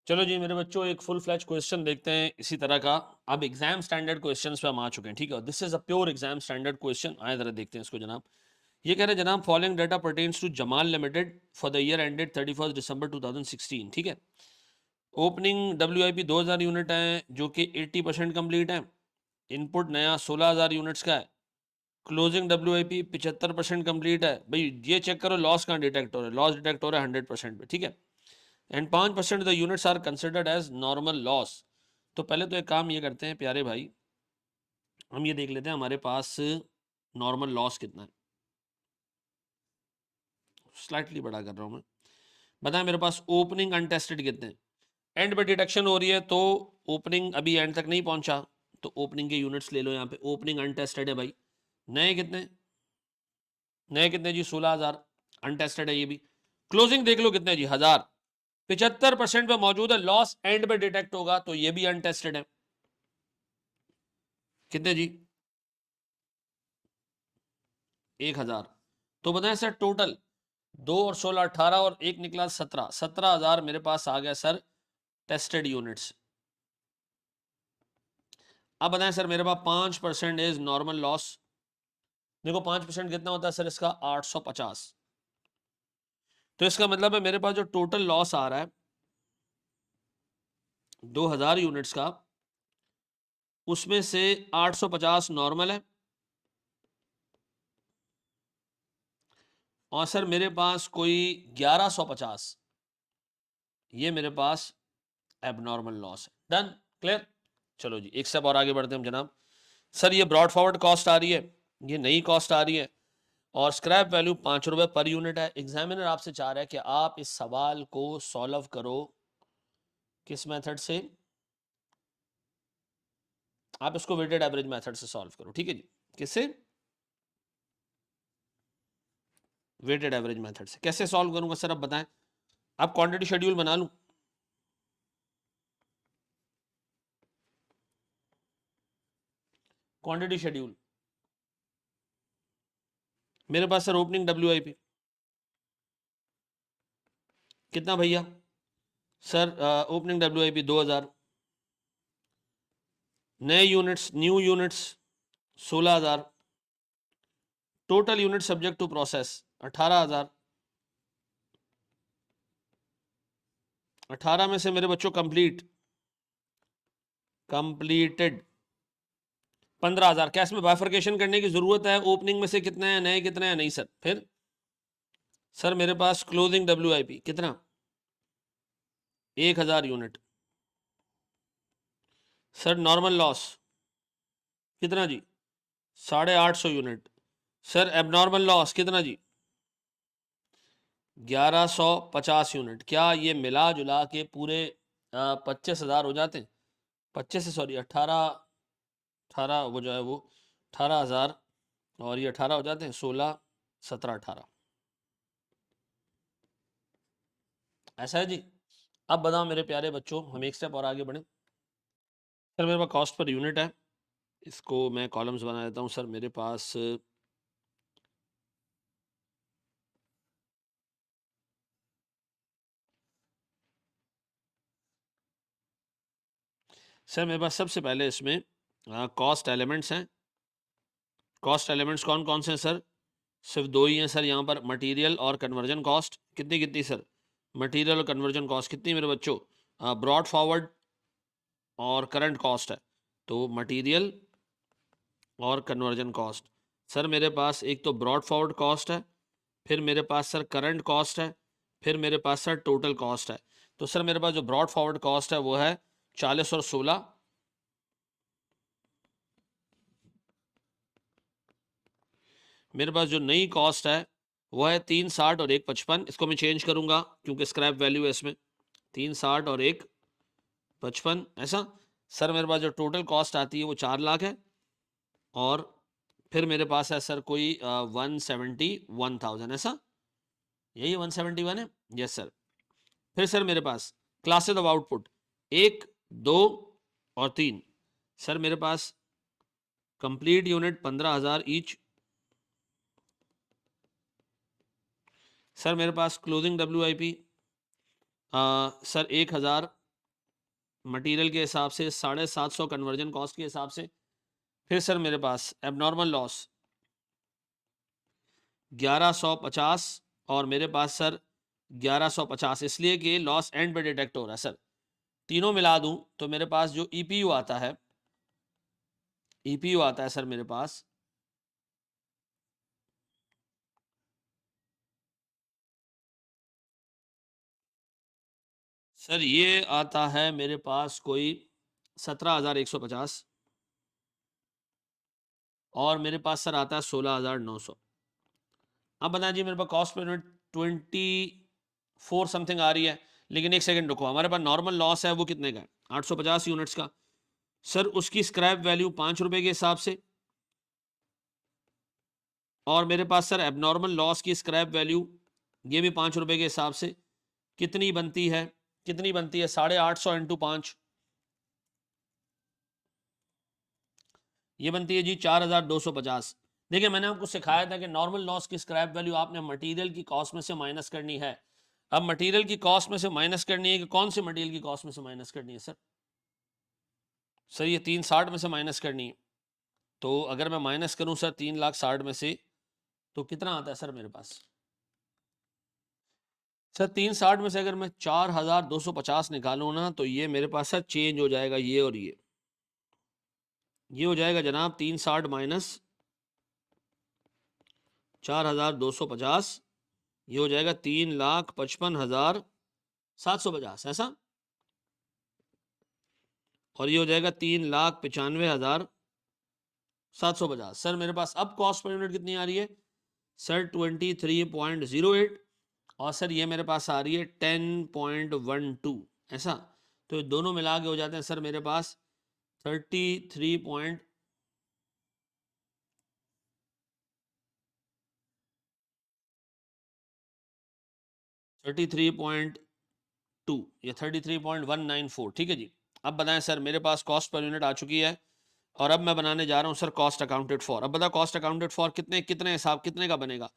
चलो जी मेरे बच्चों, एक फुल फ्लैज क्वेश्चन देखते हैं इसी तरह का। अब एग्जाम स्टैंडर्ड क्वेश्चंस पे हम आ चुके हैं, ठीक है। This is a pure exam standard question. आए जरा देखते हैं इसको जनाब। ये कह रहे हैं जनाब, following data pertains to Jamal limited for the year ended 31 December 2016, ठीक है। ओपनिंग WIP 2000 यूनिट है जो कि 80% कंप्लीट है। इनपुट नया 16000 यूनिट्स का है। क्लोजिंग WIP 75% कंप्लीट है। भाई ये चेक करो लॉस कहाँ डिटेक्ट हो रहा है। लॉस डिटेक्ट हो रहा है 100% पे, ठीक है। And 5% the units are considered as normal loss. तो पहले तो एक काम ये करते हैं प्यारे भाई, हम ये देख लेते हैं हमारे पास नॉर्मल लॉस कितना है। स्लाइटली बड़ा कर रहा हूं मैं। बताएं मेरे पास ओपनिंग अनटेस्टेड कितने हैं। एंड पे डिटेक्शन हो रही है तो ओपनिंग अभी एंड तक नहीं पहुंचा, तो ओपनिंग के यूनिट्स ले लो। यहाँ पे ओपनिंग अनटेस्टेड है भाई। नए कितने, नए कितने जी 16000, अनटेस्टेड है ये भी। क्लोजिंग देख लो कितने जी 1000, 75% पे मौजूद है। लॉस एंड पे डिटेक्ट होगा तो ये भी अनटेस्टेड है। कितने जी 1000। तो बताएं सर टोटल 2 और 16 18 और एक निकला 17, 17000 मेरे पास आ गया सर टेस्टेड यूनिट्स। अब बताएं सर मेरे पास 5% इज नॉर्मल लॉस। देखो 5% कितना होता है सर इसका 850। तो इसका मतलब है मेरे पास जो टोटल लॉस आ रहा है 2000 यूनिट्स का, उसमें से 850 नॉर्मल है और सर मेरे पास कोई 1150 ये मेरे पास एबनॉर्मल लॉस है। Done, clear. चलो जी एक स्टेप और आगे बढ़ते हैं हम जनाब। सर ये ब्रॉड फॉरवर्ड कॉस्ट आ रही है, ये नई कॉस्ट आ रही है और स्क्रैप वैल्यू 5 रुपए पर यूनिट है। एग्जामिनर आपसे चाह रहा है कि आप इस सवाल को सॉल्व करो किस मेथड से, आप इसको वेटेड एवरेज मेथड से सॉल्व करो, ठीक है जी। किससे, वेटेड एवरेज मेथड से। कैसे सॉल्व करूंगा सर अब बताएं। आप क्वांटिटी शेड्यूल बना लूं, क्वांटिटी शेड्यूल मेरे पास सर ओपनिंग WIP कितना भैया सर, ओपनिंग WIP 2000, नए units new units 16000, total unit subject to process 18000। 18 में से मेरे बच्चों कंप्लीट, कंप्लीटेड 15000। क्या इसमें बाइफर्केशन करने की जरूरत है, ओपनिंग में से कितने हैं नए कितने हैं, नहीं सर। फिर सर मेरे पास क्लोजिंग WIP कितना 1000 यूनिट। सर नॉर्मल लॉस कितना जी 850 यूनिट। सर एबनॉर्मल लॉस कितना जी 1150 यूनिट। क्या ये मिला जुला के पूरे 25,000 हो जाते हैं। 25 से सॉरी 18, 18 वो जो है वो 18,000 और ये 18 हो जाते हैं 16 17 18। ऐसा है जी। अब बताओ मेरे प्यारे बच्चों, हम एक स्टेप और आगे बढ़े। सर मेरे पास कॉस्ट पर यूनिट है, इसको मैं कॉलम्स बना देता हूँ। सर मेरे पास सर मेरे पास सबसे पहले इसमें कॉस्ट एलिमेंट्स हैं। कॉस्ट एलिमेंट्स कौन कौन से हैं सर, सिर्फ दो ही हैं सर यहाँ पर, मटेरियल और कन्वर्जन कॉस्ट। कितनी कितनी सर, मटेरियल और कन्वर्जन कॉस्ट कितनी मेरे बच्चों, ब्रॉड फॉरवर्ड और करंट कॉस्ट है। तो मटेरियल और कन्वर्जन कॉस्ट। सर मेरे पास एक तो ब्रॉड फॉरवर्ड कॉस्ट है, फिर मेरे पास सर करंट कॉस्ट है, फिर मेरे पास सर टोटल कॉस्ट है। तो सर मेरे पास जो ब्रॉड फॉरवर्ड कॉस्ट है वो है 40 और 16। मेरे पास जो नई कॉस्ट है वो है 360 और 155। इसको मैं चेंज करूंगा क्योंकि स्क्रैप वैल्यू है इसमें। 360 और 155 ऐसा। सर मेरे पास जो टोटल कॉस्ट आती है वो 4 लाख है और फिर मेरे पास है सर कोई 171,000 ऐसा। यही 171 है, यस सर। फिर सर मेरे पास क्लासेस ऑफ आउटपुट 1 2 और 3। सर मेरे पास कंप्लीट यूनिट 15,000 ईच। सर मेरे पास क्लोजिंग WIP सर 1000 मटेरियल के हिसाब से, 750 कन्वर्जन कॉस्ट के हिसाब से। फिर सर मेरे पास एबनॉर्मल लॉस 1150 और मेरे पास सर 1150, इसलिए कि लॉस एंड पे डिटेक्ट हो रहा है सर। तीनों मिला दूं तो मेरे पास जो ईपीयू आता है, ईपीयू आता है सर मेरे पास सर, ये आता है मेरे पास कोई 17,150 और मेरे पास सर आता है 16,900। अब बताएं जी, मेरे पास कॉस्ट पर यूनिट 24 समथिंग आ रही है, लेकिन एक सेकंड रुको, हमारे पास नॉर्मल लॉस है वो कितने का है? 850 यूनिट्स का। सर उसकी स्क्रैप वैल्यू 5 रुपए के हिसाब से, और मेरे पास सर एबनॉर्मल लॉस की स्क्रैप वैल्यू ये भी 5 रुपए के हिसाब से। कितनी बनती है? कितनी बनती है? 850 इंटू 5, ये बनती है जी 4,250। देखिए मैंने आपको सिखाया था कि नॉर्मल लॉस की स्क्रैप वैल्यू आपने मटेरियल की कॉस्ट में से माइनस करनी है। अब मटेरियल की कॉस्ट में से माइनस करनी है कि कौन से मटेरियल की कॉस्ट में से माइनस करनी है सर? सर ये 360 में से माइनस करनी है। तो अगर मैं माइनस करूं सर 3,60,000 में से, तो कितना आता है सर मेरे पास? सर 360 में से अगर मैं 4,250 निकालूं ना, तो ये मेरे पास सर चेंज हो जाएगा, ये और ये हो जाएगा जनाब 360 माइनस 4,250, ये हो जाएगा 3,55,750 ऐसा, और ये हो जाएगा 3,95,750। सर मेरे पास अब कॉस्ट पर यूनिट कितनी आ रही है सर? 23.08, और सर ये मेरे पास आ रही है 10.12 ऐसा। तो ये दोनों मिला के हो जाते हैं सर मेरे पास 33.32 या 33.194। ठीक है जी। अब बताएं सर, मेरे पास कॉस्ट पर यूनिट आ चुकी है, और अब मैं बनाने जा रहा हूं सर कॉस्ट अकाउंटेड फॉर। अब बता कॉस्ट अकाउंटेड फॉर कितने कितने हिसाब कितने का बनेगा?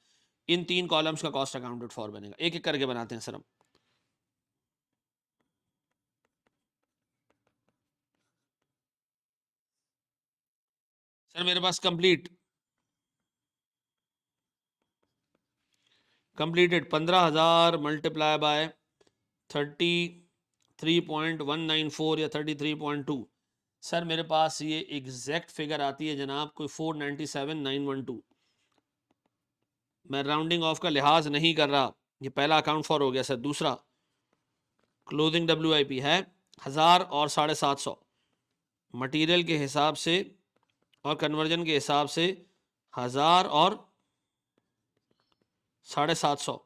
इन 3 कॉलम्स का कॉस्ट अकाउंटेड फॉर बनेगा। एक एक करके बनाते हैं सर हम। सर मेरे पास कंप्लीटेड 15,000 मल्टीप्लाई बाय 33.194 या 33.2। सर मेरे पास ये एग्जैक्ट फिगर आती है जनाब कोई 497,912। मैं राउंडिंग ऑफ का लिहाज नहीं कर रहा। ये पहला अकाउंट फॉर हो गया सर। दूसरा क्लोजिंग WIP है 1000 और 750 मटेरियल के हिसाब से और कन्वर्जन के हिसाब से 1000 और 750।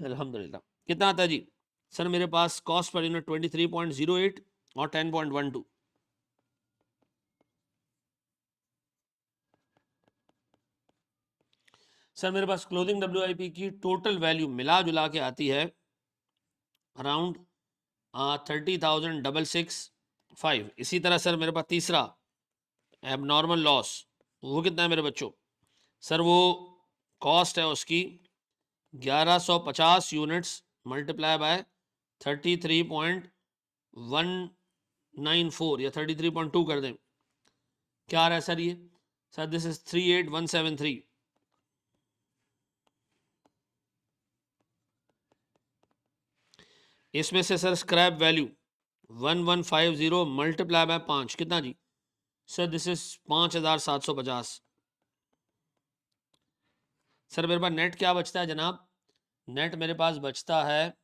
अल्हम्दुलिल्लाह। कितना आता है जी? सर मेरे पास कॉस्ट पर यूनिट 23.08 और 10.12। सर मेरे पास क्लोजिंग WIP की टोटल वैल्यू मिला जुला के आती है अराउंड 30,665। इसी तरह सर मेरे पास तीसरा एबनॉर्मल लॉस, वो कितना है मेरे बच्चों? सर वो कॉस्ट है उसकी 1150 यूनिट्स मल्टीप्लाई बाय 33.194 या 33.2 कर दें। क्या आ रहा है सर ये? Sir this is 38173। इसमें से sir scrap value 1150 multiply by 5 कितना जी? Sir this is 5,750। सर मेरे पास नेट क्या बचता है जनाब? नेट मेरे पास बचता है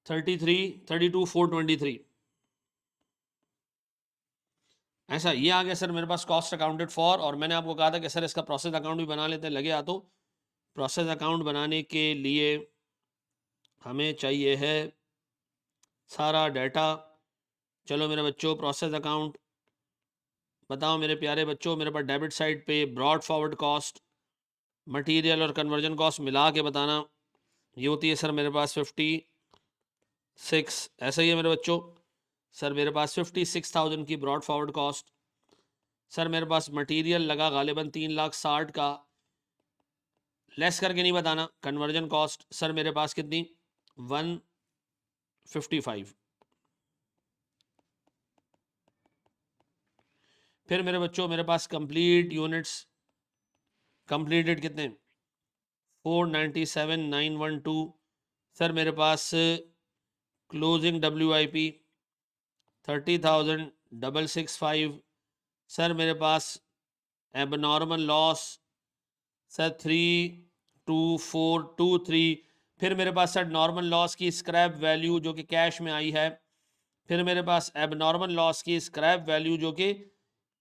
32,423 ऐसा। ये आ गया सर मेरे पास कॉस्ट अकाउंटेड फॉर। और मैंने आपको कहा था कि सर इसका प्रोसेस अकाउंट भी बना लेते हैं, लगे हाथों। प्रोसेस अकाउंट बनाने के लिए हमें चाहिए है सारा डाटा। चलो मेरे बच्चों, प्रोसेस अकाउंट बताओ मेरे प्यारे बच्चों। मेरे पास डेबिट साइड पे ब्रॉड फॉरवर्ड कॉस्ट, मटेरियल और कन्वर्जन कॉस्ट मिला के बताना, ये होती है सर मेरे पास 56। ऐसा ही है मेरे बच्चों। सर मेरे पास 56,000 की ब्रॉड फॉरवर्ड कॉस्ट। सर मेरे पास मटेरियल लगा गालिबन 3,60,000 का, लेस करके नहीं बताना। कन्वर्जन कॉस्ट सर मेरे पास कितनी 155। फिर मेरे बच्चों मेरे पास कंप्लीट यूनिट्स कंप्लीटेड कितने 497,912। सर मेरे पास क्लोजिंग WIP 30,665। सर मेरे पास एबनॉर्मल लॉस सर 32423। फिर मेरे पास सर नॉर्मल लॉस की स्क्रैप वैल्यू जो कि कैश में आई है। फिर मेरे पास एबनॉर्मल लॉस की स्क्रैप वैल्यू जो कि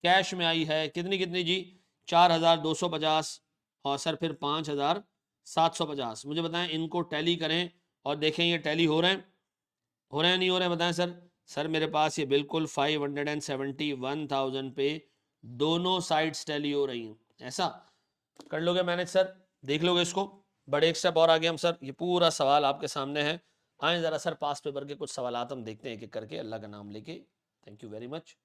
कैश में आई है कितनी कितनी जी 4,250 और सर फिर 5,750। मुझे बताएं इनको टैली करें और देखें ये टैली हो रहे हैं नहीं हो रहे हैं बताएं सर। सर मेरे पास ये बिल्कुल 571,000 पे दोनों साइड्स टैली हो रही हैं। ऐसा कर लोगे मैनेज सर, देख लोगे इसको। बड़े एक स्टेप और आगे हम सर, ये पूरा सवाल आपके सामने है। आए जरा सर पास पेपर के कुछ सवाल हम देखते हैं एक एक करके, अल्लाह का नाम लेके। Thank you very much.